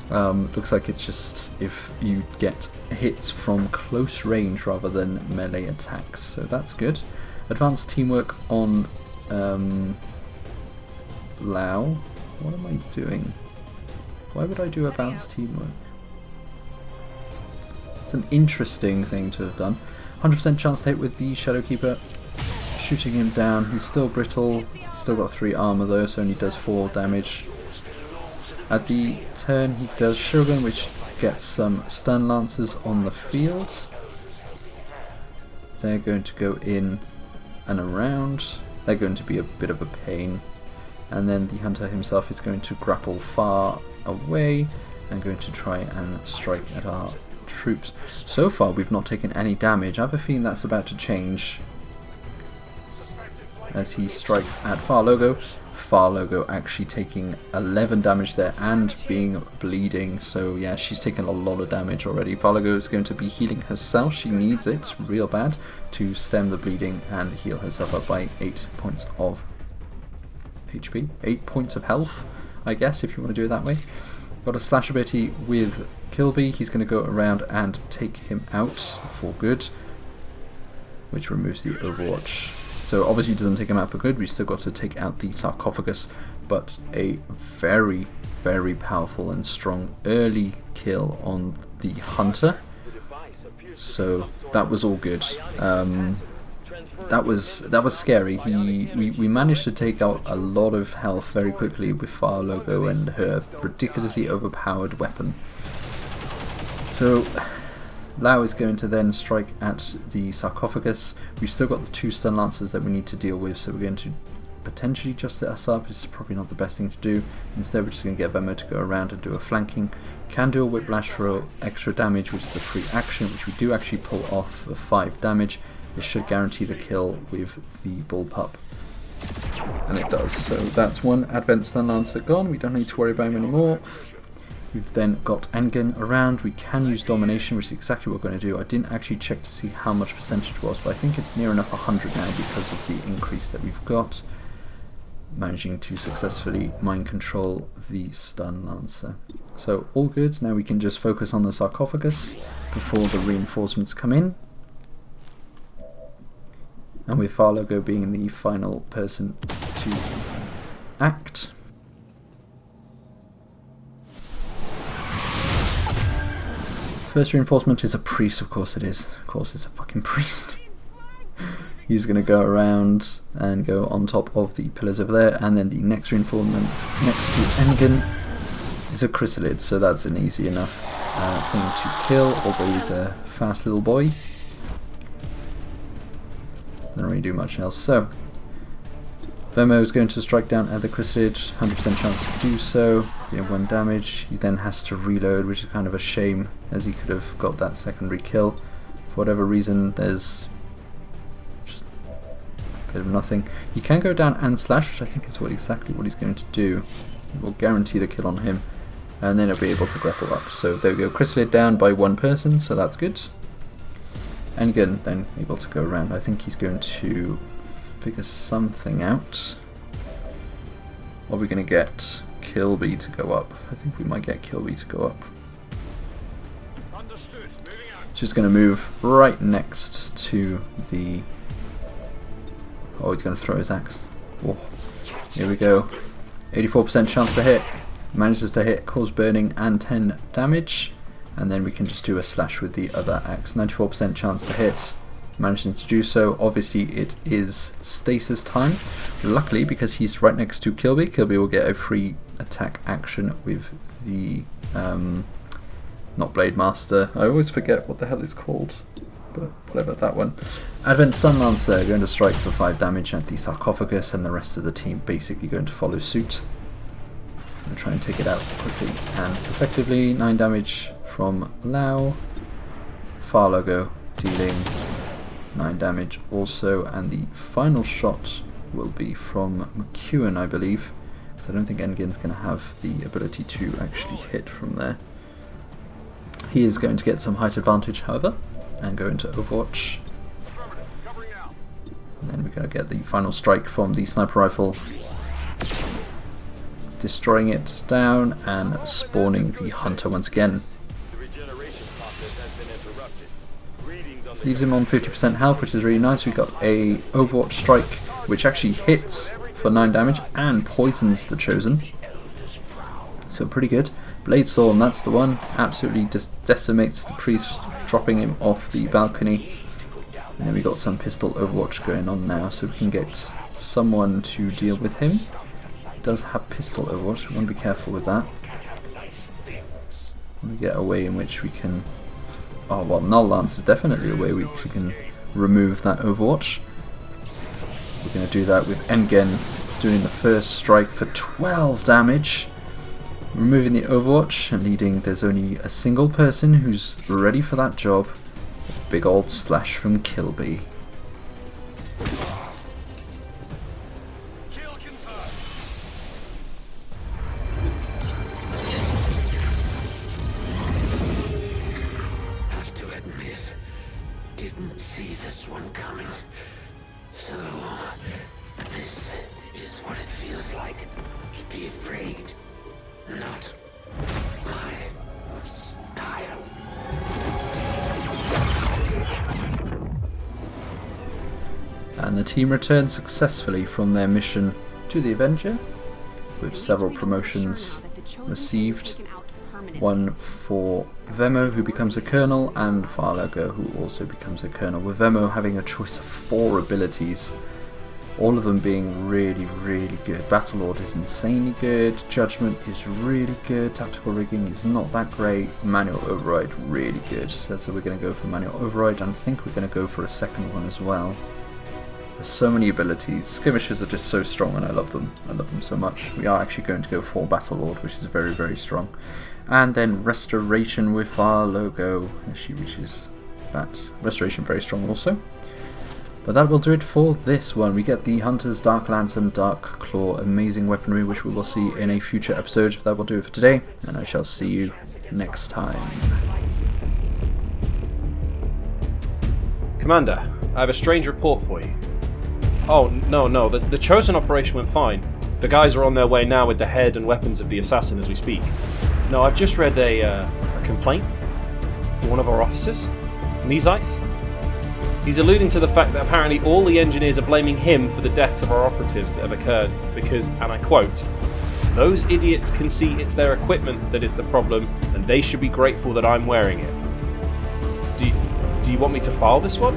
Looks like it's just if you get hits from close range rather than melee attacks, so that's good. Advanced teamwork on Lao. What am I doing? Why would I do advanced teamwork? It's an interesting thing to have done. 100% chance to hit with the Shadowkeeper. Shooting him down. He's still brittle. He's still got 3 armor though, so only does 4 damage. At the turn he does Shogun, which gets some stun lancers on the field. They're going to go in and around. They're going to be a bit of a pain. And then the Hunter himself is going to grapple far away and going to try and strike at our troops. So far we've not taken any damage. I have a feeling that's about to change as he strikes at Far Logo. Far Logo actually taking 11 damage there and being bleeding, so yeah, she's taken a lot of damage already. Far Logo is going to be healing herself. She needs it real bad to stem the bleeding and heal herself up by 8 points of HP, 8 points of health, I guess, if you want to do it that way. Got a slash ability with Kilby. He's going to go around and take him out for good, which removes the Overwatch. So obviously it doesn't take him out for good, we still got to take out the sarcophagus, but a very, very powerful and strong early kill on the Hunter. So that was all good. That was scary. We managed to take out a lot of health very quickly with Far Logo and her ridiculously overpowered weapon. So Lao is going to then strike at the sarcophagus. We've still got the 2 stun lancers that we need to deal with, so we're going to potentially just set us up. This is probably not the best thing to do. Instead we're just going to get Vemo to go around and do a flanking. Can do a whiplash for extra damage, which is a free action, which we do actually pull off for 5 damage. This should guarantee the kill with the bullpup. And it does. So that's 1 Advent stun lancer gone. We don't need to worry about him anymore. We've then got Engen around. We can use domination, which is exactly what we're going to do. I didn't actually check to see how much percentage was, but I think it's near enough 100 now because of the increase that we've got. Managing to successfully mind control the stun lancer. So all good. Now we can just focus on the sarcophagus before the reinforcements come in. And with Far Logo being the final person to act. First reinforcement is a priest, of course it is. Of course it's a fucking priest. He's going to go around and go on top of the pillars over there, and then the next reinforcement next to Engen is a chrysalid, so that's an easy enough thing to kill, although he's a fast little boy. Doesn't really do much else. So Vemo is going to strike down at the chrysalid, 100% chance to do so. You know, 1 damage. He then has to reload, which is kind of a shame, as he could have got that secondary kill. For whatever reason, there's just a bit of nothing. He can go down and slash, which I think is exactly what he's going to do. It will guarantee the kill on him, and then he'll be able to grapple up. So there we go, chrysalid down by 1 person, so that's good. And again, then able to go around. I think he's going to figure something out. What we're going to get Kilby to go up. I think we might get Kilby to go up. Just going to move right next to the... Oh, he's going to throw his axe. Oh, here we go. 84% chance to hit. Manages to hit, cause burning and 10 damage. And then we can just do a slash with the other axe. 94% chance to hit. Managing to do so. Obviously it is stasis time. Luckily, because he's right next to Kilby, Kilby will get a free attack action with the... not Blade Master. I always forget what the hell it's called. But whatever, that one. Advent Stun Lancer going to strike for 5 damage at the sarcophagus, and the rest of the team basically going to follow suit. And try and take it out quickly and effectively. 9 damage from Lau. Farlogo dealing 9 damage also, and the final shot will be from McEwen, I believe. So I don't think Engin's going to have the ability to actually hit from there. He is going to get some height advantage, however, and go into Overwatch. And then we're going to get the final strike from the sniper rifle, destroying it down and spawning the hunter once again. This leaves him on 50% health, which is really nice. We've got a Overwatch strike which actually hits for 9 damage and poisons the Chosen. So pretty good. Blade Storm, that's the one. Absolutely just decimates the priest, dropping him off the balcony. And then we got some pistol Overwatch going on now, so we can get someone to deal with him. He does have pistol Overwatch, we want to be careful with that. We get a way in which we can... Oh well, Null Lance is definitely a way which we can remove that Overwatch. We're going to do that with Engen doing the first strike for 12 damage. Removing the Overwatch and leading, there's only a single person who's ready for that job. A big old slash from Kilby. Have to admit, didn't see this one coming. So, this is what it feels like to be afraid. Not my style. And the team returns successfully from their mission to the Avenger, with several promotions received. One for Vemo, who becomes a Colonel, and Farlogo, who also becomes a Colonel, with Vemo having a choice of 4 abilities. All of them being really, really good. Battlelord is insanely good, Judgment is really good, Tactical Rigging is not that great, Manual Override really good. So we're going to go for Manual Override, and I think we're going to go for a second one as well. There's so many abilities. Skirmishers are just so strong and I love them. I love them so much. We are actually going to go for Battlelord, which is very, very strong. And then Restoration with our logo. She reaches that. Restoration very strong also. But that will do it for this one. We get the Hunter's Dark Lance and Dark Claw amazing weaponry, which we will see in a future episode. That will do it for today, and I shall see you next time. Commander, I have a strange report for you. Oh, no, the Chosen operation went fine. The guys are on their way now with the head and weapons of the assassin as we speak. No, I've just read a complaint from one of our officers, Guise. He's alluding to the fact that apparently all the engineers are blaming him for the deaths of our operatives that have occurred because, and I quote, "Those idiots can see it's their equipment that is the problem and they should be grateful that I'm wearing it." Do you want me to file this one?